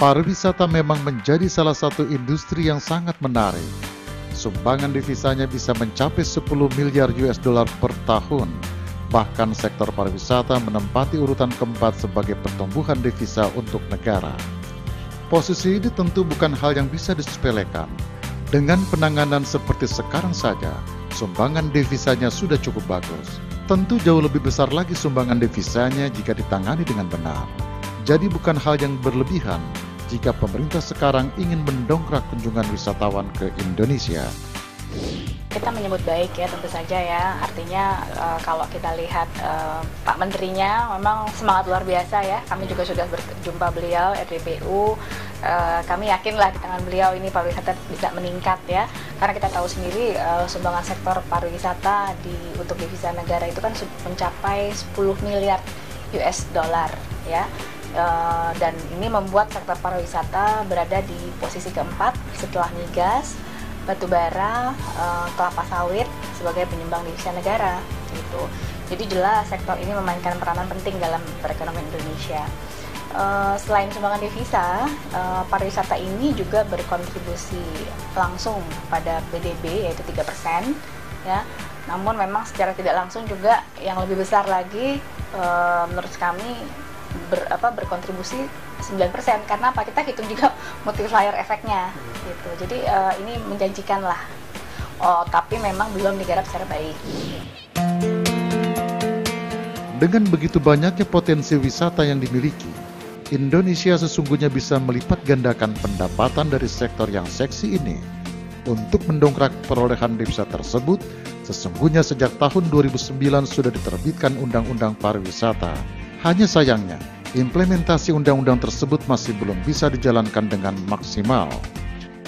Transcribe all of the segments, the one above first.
Pariwisata memang menjadi salah satu industri yang sangat menarik. Sumbangan devisanya bisa mencapai 10 miliar US dollar per tahun. Bahkan sektor pariwisata menempati urutan keempat sebagai pertumbuhan devisa untuk negara. Posisi ini tentu bukan hal yang bisa disepelekan. Dengan penanganan seperti sekarang saja, sumbangan devisanya sudah cukup bagus. Tentu jauh lebih besar lagi sumbangan devisanya jika ditangani dengan benar. Jadi bukan hal yang berlebihan jika pemerintah sekarang ingin mendongkrak kunjungan wisatawan ke Indonesia. Kita menyebut baik ya, tentu saja ya. Artinya kalau kita lihat Pak Menterinya memang semangat luar biasa ya. Kami juga sudah berjumpa beliau, RDPU. Kami yakinlah di tangan beliau ini pariwisata bisa meningkat ya. Karena kita tahu sendiri sumbangan sektor pariwisata untuk devisa negara itu kan mencapai 10 miliar US dollar ya. Dan ini membuat sektor pariwisata berada di posisi keempat setelah migas, batu bara, kelapa sawit sebagai penyumbang devisa negara gitu. Jadi jelas sektor ini memainkan peranan penting dalam perekonomian Indonesia. Selain sumbangan devisa, pariwisata ini juga berkontribusi langsung pada PDB yaitu 3% ya. Namun memang secara tidak langsung juga yang lebih besar lagi menurut kami berkontribusi 9%. Karena apa? Kita hitung juga multiplier efeknya gitu. Jadi ini menjanjikan lah. Tapi memang belum digarap secara baik. Dengan begitu banyaknya potensi wisata yang dimiliki, Indonesia sesungguhnya bisa melipat gandakan pendapatan dari sektor yang seksi ini. Untuk mendongkrak perolehan devisa tersebut, sesungguhnya sejak tahun 2009 sudah diterbitkan Undang-Undang Pariwisata. Hanya sayangnya, implementasi undang-undang tersebut masih belum bisa dijalankan dengan maksimal.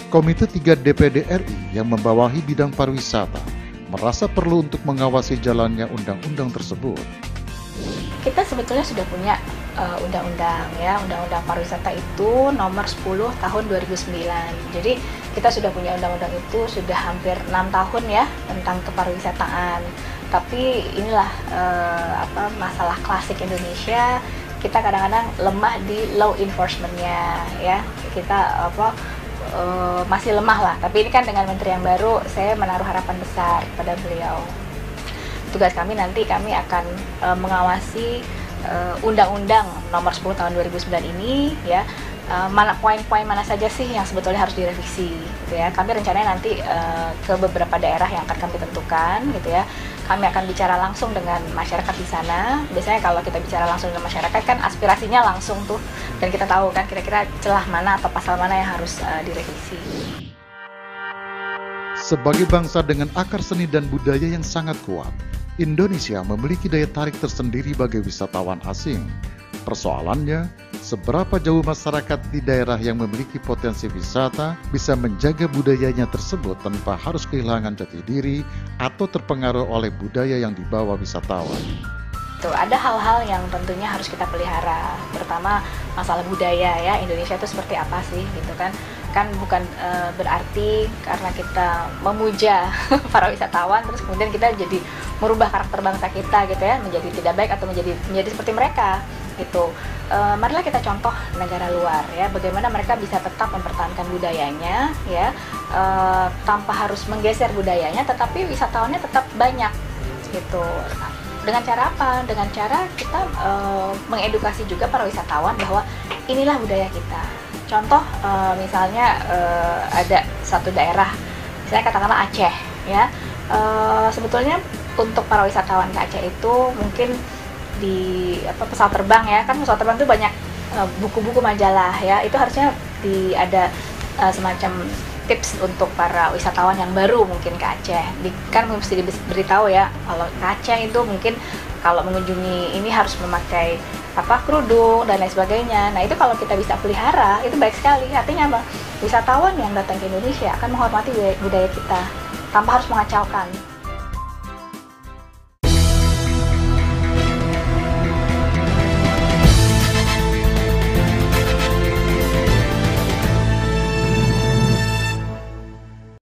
Komite 3 DPD RI yang membawahi bidang pariwisata merasa perlu untuk mengawasi jalannya undang-undang tersebut. Kita sebetulnya sudah punya undang-undang ya, Undang-Undang Pariwisata itu nomor 10 tahun 2009. Jadi kita sudah punya undang-undang itu sudah hampir 6 tahun ya tentang kepariwisataan. Tapi inilah masalah klasik Indonesia, kita kadang-kadang lemah di law enforcement-nya ya. Kita masih lemah lah. Tapi ini kan dengan menteri yang baru, saya menaruh harapan besar pada beliau. Tugas kami nanti akan mengawasi Undang-Undang nomor 10 tahun 2009 ini ya. Mana poin-poin mana saja sih yang sebetulnya harus direvisi gitu ya. Kami rencananya nanti ke beberapa daerah yang akan kami tentukan gitu ya. Kami akan bicara langsung dengan masyarakat di sana. Biasanya kalau kita bicara langsung dengan masyarakat kan aspirasinya langsung tuh, dan kita tahu kan kira-kira celah mana atau pasal mana yang harus direvisi. Sebagai bangsa dengan akar seni dan budaya yang sangat kuat, Indonesia memiliki daya tarik tersendiri bagi wisatawan asing. Persoalannya, seberapa jauh masyarakat di daerah yang memiliki potensi wisata bisa menjaga budayanya tersebut tanpa harus kehilangan jati diri atau terpengaruh oleh budaya yang dibawa wisatawan. Ada hal-hal yang tentunya harus kita pelihara, terutama masalah budaya ya. Indonesia itu seperti apa sih gitu kan bukan berarti karena kita memuja para wisatawan terus kemudian kita jadi merubah karakter bangsa kita gitu ya, menjadi tidak baik atau menjadi seperti mereka gitu. Marilah kita contoh negara luar ya, bagaimana mereka bisa tetap mempertahankan budayanya ya, tanpa harus menggeser budayanya, tetapi wisatawannya tetap banyak gitu. Dengan cara apa? Dengan cara kita mengedukasi juga para wisatawan bahwa inilah budaya kita. Contoh misalnya ada satu daerah, misalnya katakanlah Aceh ya, sebetulnya untuk para wisatawan ke Aceh itu mungkin di pesawat terbang ya, kan pesawat terbang itu banyak buku-buku majalah ya, itu harusnya ada semacam tips untuk para wisatawan yang baru mungkin ke Aceh. Kan mesti diberitahu ya, kalau ke Aceh itu mungkin kalau mengunjungi ini harus memakai kerudung dan lain sebagainya. Nah itu kalau kita bisa pelihara itu baik sekali. Artinya apa? Wisatawan yang datang ke Indonesia akan menghormati budaya kita tanpa harus mengacaukan.